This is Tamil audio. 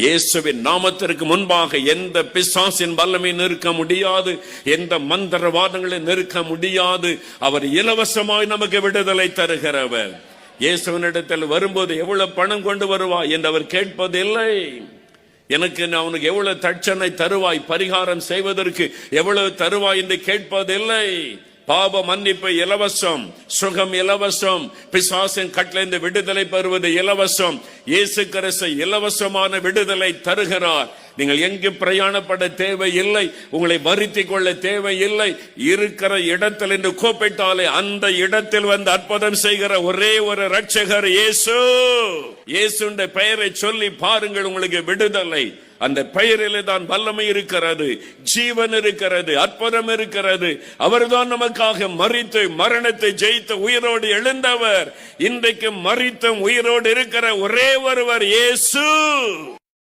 இயேசுவின் நாமத்திற்கு முன்பாக எந்த பிசாசின் வல்லமை நிற்க முடியாது, எந்த மந்திரவாதங்களை நிற்க முடியாது. அவர் இலவசமாய் நமக்கு விடுதலை தருகிறவர். இயேசுவினிடத்தில் வரும்போது எவ்வளவு பணம் கொண்டு வருவாய் என்று அவர் கேட்பதில்லை. எனக்கு அவனுக்கு எவ்வளவு தட்சணை தருவாய், பரிகாரம் செய்வதற்கு எவ்வளவு தருவாய் என்று கேட்பதில்லை. பாவ மன்னிப்பு இலவசம், சுகம் இலவசம், பிசாசின் கட்டளைந்து விடுதலை பெறுவது இலவசம். இயேசு கிறிஸ்து இலவசமான விடுதலை தருகிறார். நீங்கள் எங்கு பிரயாணப்பட தேவையில்லை, உங்களை வருத்திக் கொள்ள தேவையில்லை. இருக்கிற இடத்தில் என்று கூப்பிட்டாலே அந்த இடத்தில் வந்து அற்புதம் செய்கிற ஒரே ஒரு ரட்சகர் இயேசு. இயேசுடைய பெயரை சொல்லி பாருங்கள், உங்களுக்கு விடுதலை. அந்த பெயரிலே தான் வல்லமை இருக்கிறது, ஜீவன் இருக்கிறது, அற்புதம் இருக்கிறது. அவர்தான் நமக்காக மரித்து மரணத்தை ஜெயித்து உயிரோடு எழுந்தவர். இன்றைக்கு மரித்தும் உயிரோடு இருக்கிற ஒரே ஒருவர் இயேசு.